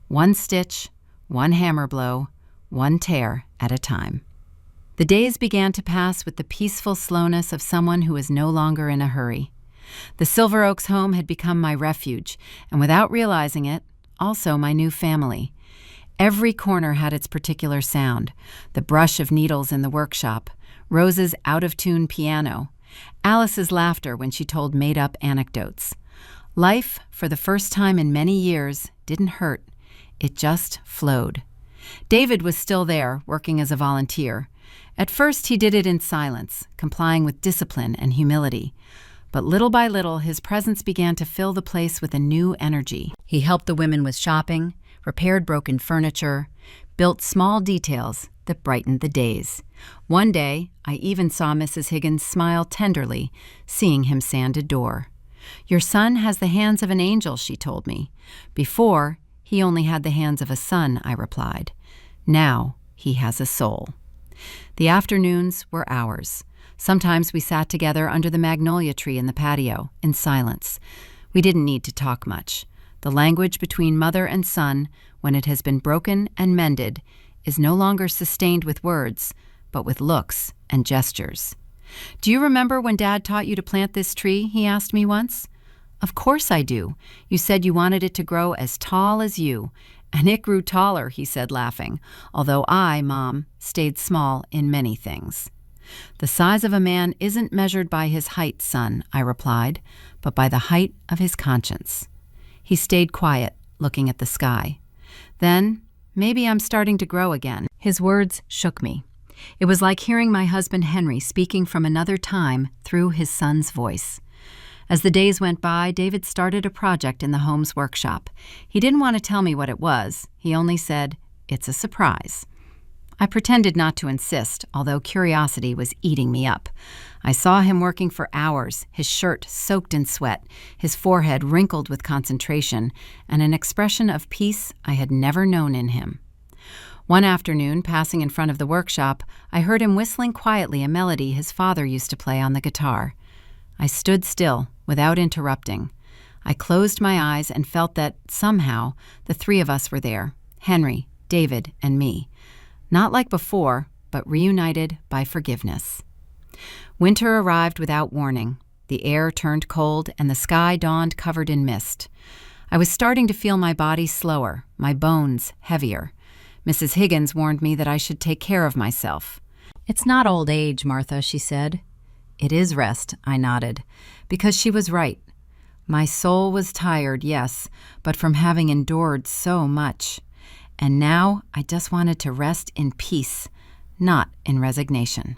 One stitch, one hammer blow, one tear at a time. The days began to pass with the peaceful slowness of someone who is no longer in a hurry. The Silver Oaks home had become my refuge, and without realizing it, also my new family. Every corner had its particular sound: the brush of needles in the workshop, Rose's out-of-tune piano, Alice's laughter when she told made-up anecdotes. Life, for the first time in many years, didn't hurt. It just flowed. David was still there, working as a volunteer. At first, he did it in silence, complying with discipline and humility. But little by little, his presence began to fill the place with a new energy. He helped the women with shopping, repaired broken furniture, built small details that brightened the days. One day, I even saw Mrs. Higgins smile tenderly, seeing him sand a door. "Your son has the hands of an angel," she told me. "Before, he only had the hands of a son," I replied. "Now, he has a soul." The afternoons were ours. Sometimes we sat together under the magnolia tree in the patio, in silence. We didn't need to talk much. The language between mother and son, when it has been broken and mended, is no longer sustained with words, but with looks and gestures. "Do you remember when Dad taught you to plant this tree?" he asked me once. "Of course I do. You said you wanted it to grow as tall as you." "And it grew taller," he said, laughing, "although I, Mom, stayed small in many things." "The size of a man isn't measured by his height, son," I replied, "but by the height of his conscience." He stayed quiet, looking at the sky. Then, "Maybe I'm starting to grow again." His words shook me. It was like hearing my husband Henry speaking from another time through his son's voice. As the days went by, David started a project in the home's workshop. He didn't want to tell me what it was. He only said, "It's a surprise." I pretended not to insist, although curiosity was eating me up. I saw him working for hours, his shirt soaked in sweat, his forehead wrinkled with concentration, and an expression of peace I had never known in him. One afternoon, passing in front of the workshop, I heard him whistling quietly a melody his father used to play on the guitar. I stood still, without interrupting. I closed my eyes and felt that, somehow, the three of us were there: Henry, David, and me. Not like before, but reunited by forgiveness. Winter arrived without warning. The air turned cold, and the sky dawned covered in mist. I was starting to feel my body slower, my bones heavier. Mrs. Higgins warned me that I should take care of myself. "It's not old age, Martha," she said. "It is rest," I nodded, because she was right. My soul was tired, yes, but from having endured so much. And now I just wanted to rest in peace, not in resignation.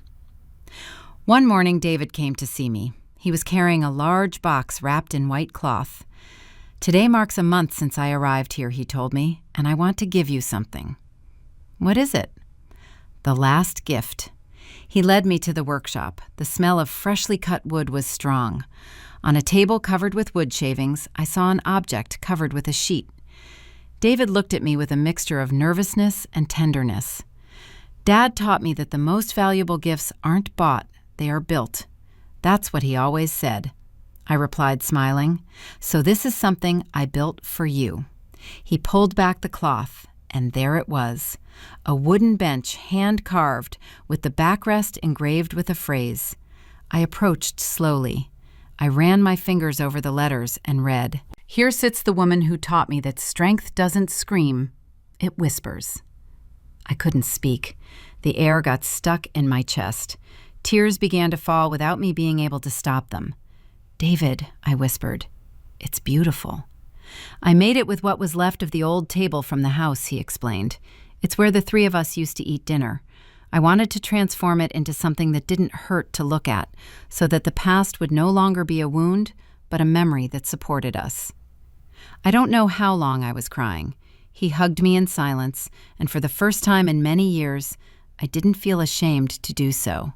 One morning, David came to see me. He was carrying a large box wrapped in white cloth. "Today marks a month since I arrived here," he told me, "and I want to give you something." "What is it?" "The last gift." He led me to the workshop. The smell of freshly cut wood was strong. On a table covered with wood shavings, I saw an object covered with a sheet. David looked at me with a mixture of nervousness and tenderness. "Dad taught me that the most valuable gifts aren't bought, they are built." That's what he always said. I replied, smiling. "So this is something I built for you." He pulled back the cloth, and there it was, a wooden bench hand-carved with the backrest engraved with a phrase. I approached slowly. I ran my fingers over the letters and read, "Here sits the woman who taught me that strength doesn't scream, it whispers." I couldn't speak. The air got stuck in my chest. Tears began to fall without me being able to stop them. "David," I whispered, "it's beautiful." "I made it with what was left of the old table from the house," he explained. "It's where the three of us used to eat dinner. I wanted to transform it into something that didn't hurt to look at, so that the past would no longer be a wound, but a memory that supported us. I don't know how long I was crying. He hugged me in silence, and for the first time in many years, I didn't feel ashamed to do so.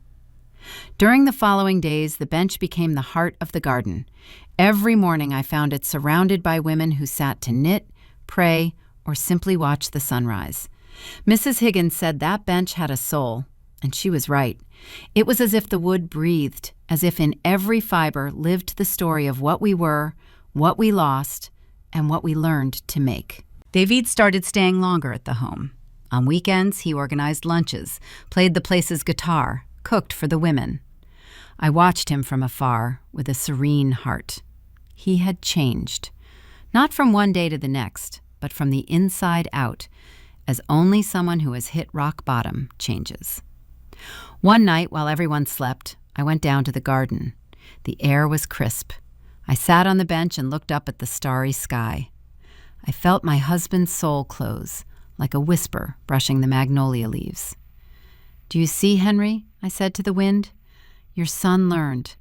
During the following days, the bench became the heart of the garden. Every morning I found it surrounded by women who sat to knit, pray, or simply watch the sunrise. Mrs. Higgins said that bench had a soul, and she was right. It was as if the wood breathed, as if in every fiber lived the story of what we were, what we lost, and what we learned to make. David started staying longer at the home. On weekends, he organized lunches, played the place's guitar, cooked for the women. I watched him from afar with a serene heart. He had changed, not from one day to the next, but from the inside out, as only someone who has hit rock bottom changes. One night, while everyone slept, I went down to the garden. The air was crisp. I sat on the bench and looked up at the starry sky. I felt my husband's soul close, like a whisper brushing the magnolia leaves. "Do you see, Henry?" I said to the wind. "Your son learned.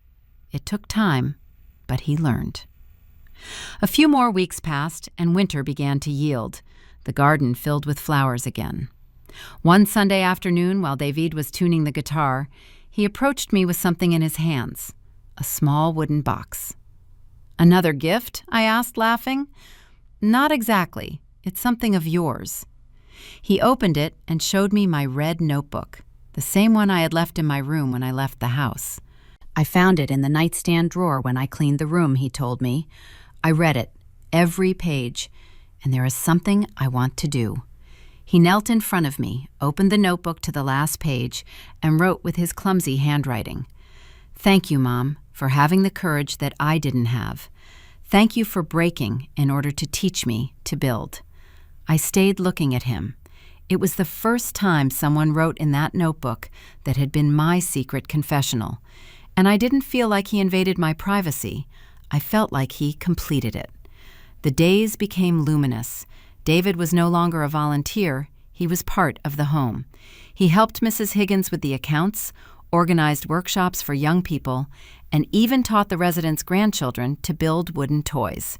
It took time, but he learned." A few more weeks passed, and winter began to yield. The garden filled with flowers again. One Sunday afternoon, while David was tuning the guitar, he approached me with something in his hands, a small wooden box. "Another gift?" I asked, laughing. "Not exactly. It's something of yours." He opened it and showed me my red notebook, the same one I had left in my room when I left the house. "I found it in the nightstand drawer when I cleaned the room," he told me. I read it, every page, and there is something I want to do. He knelt in front of me, opened the notebook to the last page, and wrote with his clumsy handwriting. "Thank you, Mom, for having the courage that I didn't have. Thank you for breaking in order to teach me to build." I stayed looking at him. It was the first time someone wrote in that notebook that had been my secret confessional, and I didn't feel like he invaded my privacy. I felt like he completed it. The days became luminous. David was no longer a volunteer. He was part of the home. He helped Mrs. Higgins with the accounts, organized workshops for young people, and even taught the residents' grandchildren to build wooden toys.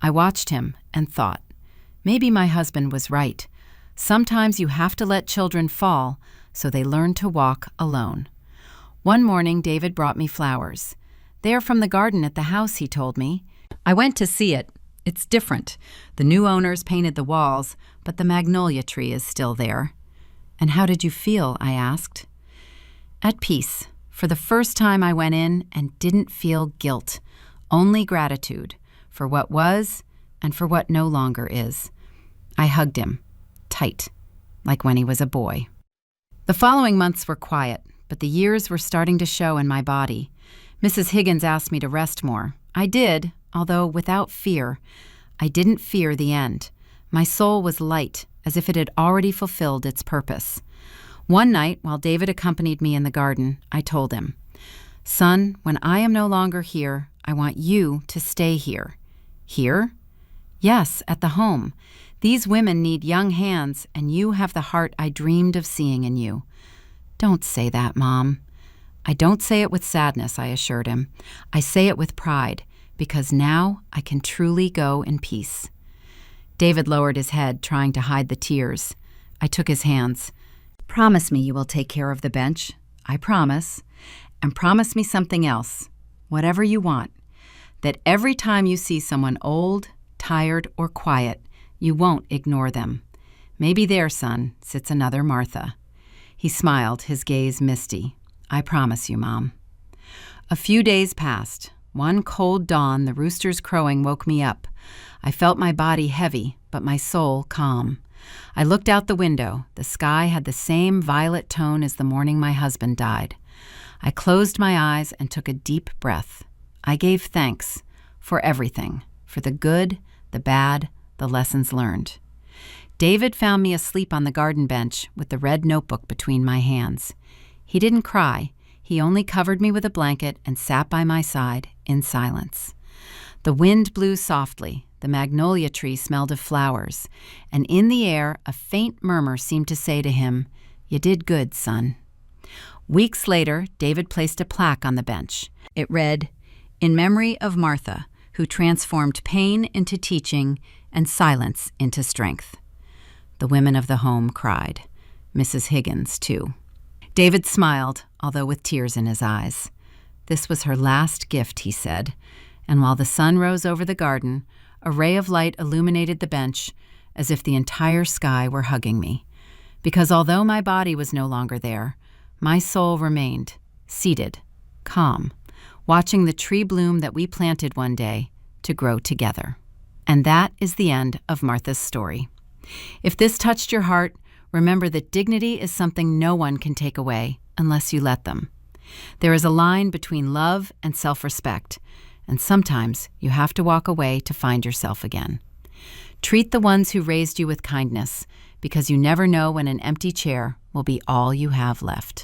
I watched him and thought, maybe my husband was right. Sometimes you have to let children fall so they learn to walk alone. One morning, David brought me flowers. "They are from the garden at the house," he told me. I went to see it. It's different. The new owners painted the walls, but the magnolia tree is still there. "And how did you feel?" I asked. "At peace. For the first time I went in and didn't feel guilt, only gratitude for what was and for what no longer is." I hugged him, tight, like when he was a boy. The following months were quiet, but the years were starting to show in my body. Mrs. Higgins asked me to rest more. I did, although without fear. I didn't fear the end. My soul was light, as if it had already fulfilled its purpose. One night, while David accompanied me in the garden, I told him, "Son, when I am no longer here, I want you to stay here." "Here?" "Yes, at the home. These women need young hands, and you have the heart I dreamed of seeing in you." "Don't say that, Mom." "I don't say it with sadness," I assured him. "I say it with pride, because now I can truly go in peace." David lowered his head, trying to hide the tears. I took his hands. "Promise me you will take care of the bench." "I promise." "And promise me something else, whatever you want, that every time you see someone old, tired, or quiet, you won't ignore them. Maybe there, son, sits another Martha." He smiled, his gaze misty. "I promise you, Mom." A few days passed. One cold dawn, the roosters crowing woke me up. I felt my body heavy, but my soul calm. I looked out the window. The sky had the same violet tone as the morning my husband died. I closed my eyes and took a deep breath. I gave thanks for everything, for the good, the bad, the lessons learned. David found me asleep on the garden bench with the red notebook between my hands. He didn't cry. He only covered me with a blanket and sat by my side in silence. The wind blew softly. The magnolia tree smelled of flowers, and in the air a faint murmur seemed to say to him, "You did good, son." Weeks later, David placed a plaque on the bench. It read, "In memory of Martha, who transformed pain into teaching and silence into strength. The women of the home cried. Mrs. Higgins, too. David smiled, although with tears in his eyes. This was her last gift, he said, and while the sun rose over the garden, a ray of light illuminated the bench as if the entire sky were hugging me. Because although my body was no longer there, my soul remained, seated, calm, watching the tree bloom that we planted one day to grow together. And that is the end of Martha's story. If this touched your heart, remember that dignity is something no one can take away unless you let them. There is a line between love and self-respect, and sometimes you have to walk away to find yourself again. Treat the ones who raised you with kindness, because you never know when an empty chair will be all you have left.